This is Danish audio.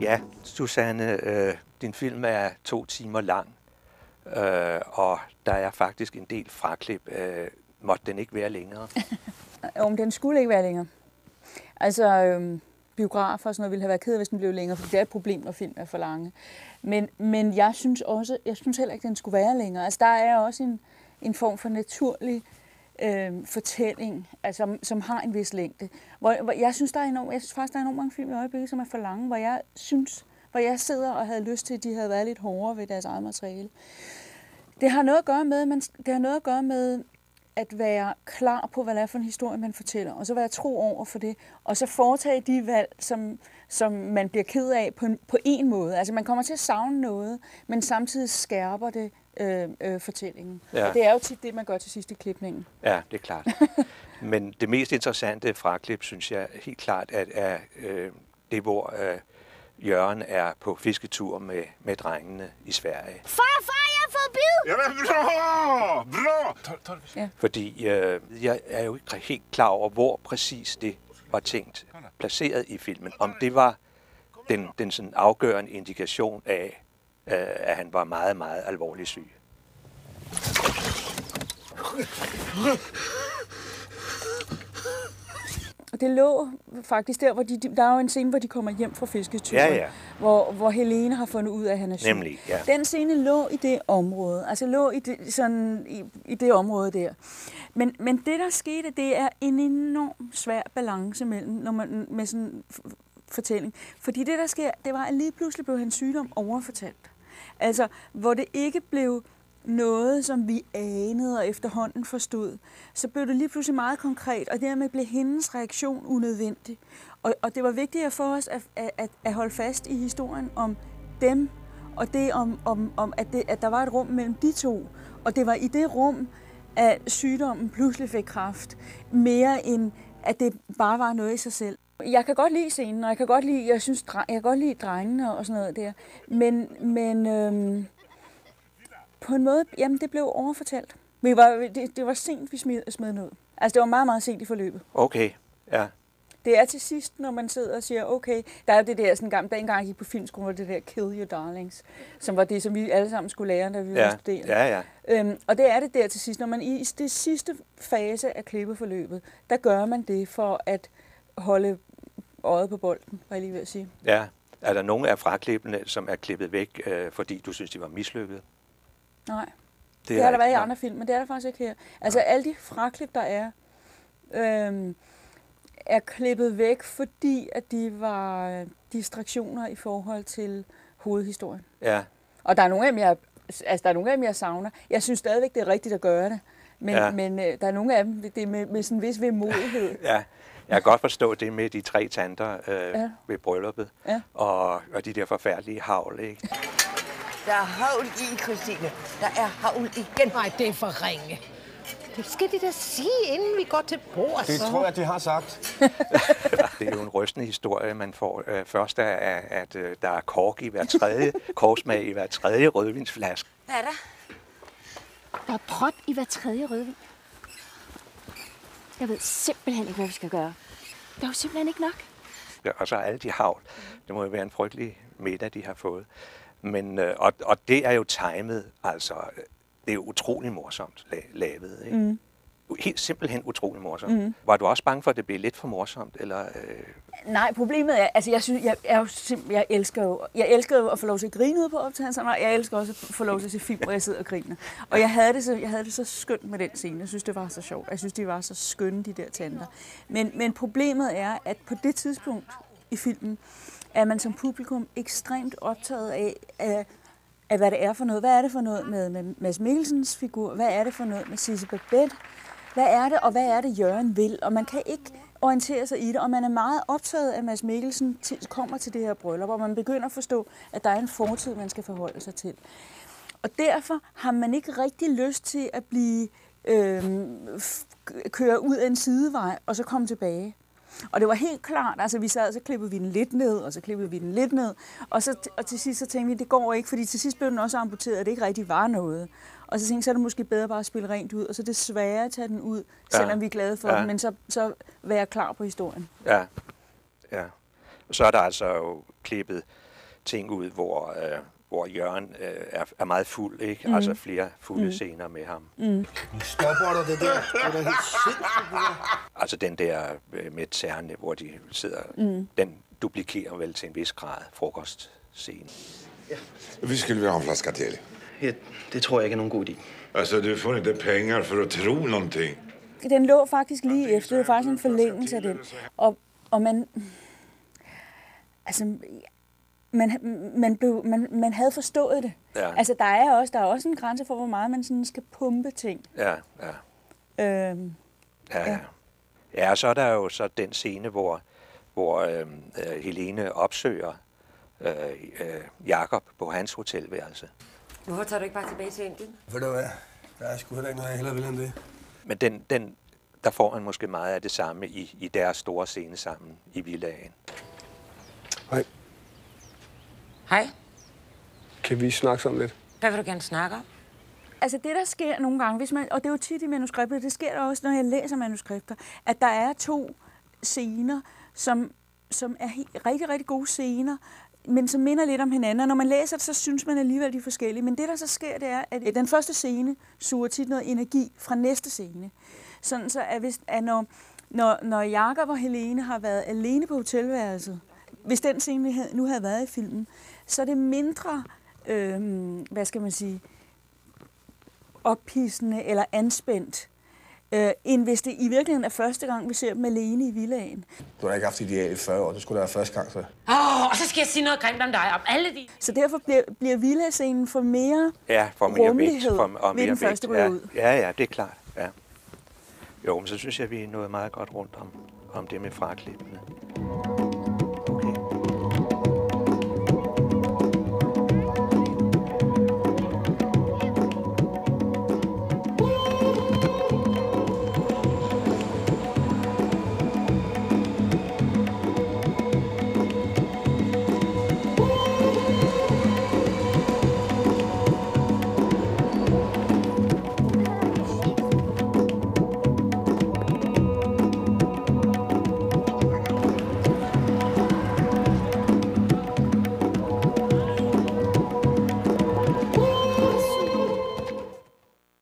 Ja, Susanne, din film er 2 timer lang, og der er faktisk en del fraklip. Måtte den ikke være længere? Om den skulle ikke være længere. Altså, biografer og sådan noget ville have været ked af, hvis den blev længere, for det er et problem, når film er for lange. Men jeg synes heller ikke, den skulle være længere. Altså, der er også en form for naturlig fortælling, altså, som har en vis længde. Jeg synes faktisk, der er enormt mange film i øjeblikket, som er for lange, hvor jeg sidder og havde lyst til, at de havde været lidt hårdere ved deres eget materiale. Det har noget at gøre med at være klar på, hvad det er for en historie, man fortæller, og så være tro over for det, og så foretage de valg, som man bliver ked af på en måde. Altså man kommer til at savne noget, men samtidig skærper det fortællingen. Ja. Og det er jo tit det, man gør til sidst i klipningen. Ja, det er klart. Men det mest interessante fraklip, synes jeg helt klart, er det, hvor Jørgen er på fisketur med drengene i Sverige. Far, jeg har fået bid! Jamen, bra! Ja. Fordi jeg er jo ikke helt klar over, hvor præcis det var tænkt placeret i filmen. Om det var den sådan afgørende indikation af, at han var meget, meget alvorligt syg. Og det lå faktisk der, hvor der er jo en scene, hvor de kommer hjem fra fisketuren, ja. hvor Helene har fundet ud af, at han er syg. Nemlig, ja. Den scene lå i det område, i det område der. Men det, der skete, det er en enorm svær balance med sådan en fortælling. Fordi det, der sker, det var, at lige pludselig blev hans sygdom overfortalt. Altså, hvor det ikke blev noget, som vi anede og efterhånden forstod, så blev det lige pludselig meget konkret, og dermed blev hendes reaktion unødvendig. Og det var vigtigt for os at holde fast i historien om dem, og det om at der var et rum mellem de to. Og det var i det rum, at sygdommen pludselig fik kræft, mere end at det bare var noget i sig selv. Jeg kan godt lide scenen, og jeg kan godt lide drengene og sådan noget der, men på en måde, jamen det blev overfortalt. Det var sent, vi smed noget. Altså det var meget, meget sent i forløbet. Okay, ja. Det er til sidst, når man sidder og siger, okay, der er jo det der, sådan dengang jeg gik på filmskolen, var det der Kill Your Darlings, som var det, som vi alle sammen skulle lære, da vi var studerende. Ja. Og det er det der til sidst. Når man i det sidste fase af klippeforløbet, der gør man det for at holde øjet på bolden, var jeg lige ved at sige. Ja. Er der nogle af fraklippene, som er klippet væk, fordi du synes, de var mislykket? Nej. Det har der været i andre film, men det er der faktisk ikke her. Altså alle de fraklip, der er klippet væk, fordi at de var distraktioner i forhold til hovedhistorien. Ja. Og der er nogle af dem, jeg savner. Jeg synes stadigvæk, det er rigtigt at gøre det. Men der er nogle af dem, det er med sådan en vis vemodighed. Ja. Jeg kan godt forstå det med de 3 tanter ved brylluppet, og de der forfærdelige hagl, ikke? Der er havl i, Christine. Der er havl igen. Nej, det er for ringe. Det skal de da sige, inden vi går til bord. Det tror jeg, de har sagt. Det er jo en rystende historie, man får. Først er, at der er kork i hver tredje, korsmag i hver tredje rødvinsflaske. Hvad er der? Der er prop i hver tredje rødvin. Jeg ved simpelthen ikke, hvad vi skal gøre. Der er jo simpelthen ikke nok. Ja, og så er alle de havl. Det må jo være en frygtelig middag, de har fået. Men, og det er jo timet, altså, det er jo utrolig morsomt lavet, ikke? Mm. Helt simpelthen utrolig morsomt. Mm. Var du også bange for, at det blev lidt for morsomt, eller? Nej, problemet er, altså jeg elsker jo at få lov til at grine ud på optagelserne, og jeg elsker også at få lov til at se film, hvor jeg sidder og griner. Og jeg havde det så skønt med den scene. Jeg synes, det var så sjovt. Jeg synes, de var så skønne, de der tanter. Men problemet er, at på det tidspunkt i filmen, er man som publikum ekstremt optaget af hvad det er for noget. Hvad er det for noget med Mads Mikkelsens figur? Hvad er det for noget med Sidse Babett? Hvad er det, og hvad er det, Jørgen vil? Og man kan ikke orientere sig i det, og man er meget optaget af, at Mads Mikkelsen kommer til det her bryllup, og man begynder at forstå, at der er en fortid, man skal forholde sig til. Og derfor har man ikke rigtig lyst til at køre ud af en sidevej, og så komme tilbage. Og det var helt klart, altså vi sad, så klippede vi den lidt ned, og så klippede vi den lidt ned, og til sidst så tænkte vi, det går ikke, fordi til sidst blev den også amputeret, at det ikke rigtig var noget. Og så tænkte jeg, så er det måske bedre bare at spille rent ud, og så desværre at tage den ud, selvom vi er glade for den, men så være klar på historien. Ja. Og så er der altså jo klippet ting ud, hvor Jørgen er meget fuld, ikke? Altså flere fulde scener med ham. Stopper der det der? Det er da helt sindssygt, det der. Altså den der med tærne, hvor de sidder, den duplikerer vel til en vis grad frokostscenen. Vi skulle vilja ha en flaska till. Ja, det tror jeg ikke er nogen god idé. Alltså, du får inte pengar för att tro någonting. Den lå faktisk lige efter. Det var faktisk en forlængelse af den. Og man... Altså... Man havde forstået det. Ja. Altså, der er også en grænse for, hvor meget man sådan skal pumpe ting. Ja. Ja, så er der jo så den scene, hvor Helene opsøger Jakob på hans hotelværelse. Hvorfor tager du ikke bare tilbage til Indien? Ved du hvad? Der er sgu heller ikke noget, jeg hellere vil end det. Men der får man måske meget af det samme i deres store scene sammen i villaen. Hej. Hej. Kan vi snakke sådan lidt? Hvad vil du gerne snakke om? Altså det, der sker nogle gange, og det er jo tit i manuskripter, det sker også, når jeg læser manuskripter, at der er 2 scener, som er rigtig, rigtig gode scener, men som minder lidt om hinanden. Og når man læser det, så synes man alligevel, de er forskellige. Men det, der så sker, det er, at den første scene suger tit noget energi fra næste scene. Sådan så, at når Jakob og Helene har været alene på hotelværelset, hvis den scene nu havde været i filmen, så er det mindre, hvad skal man sige, ophidsende eller anspændt, end hvis det i virkeligheden er første gang, vi ser dem alene i villaen. Du har ikke haft ideal i 40 år. Det skulle da være første gang, så. Og så skal jeg sige noget grimt om dig, om alle de... Så derfor bliver villascenen for mere rummelighed ved den første ryger ud. Ja, det er klart. Ja. Jo, men så synes jeg, vi er nået meget godt rundt om det med fraklippene.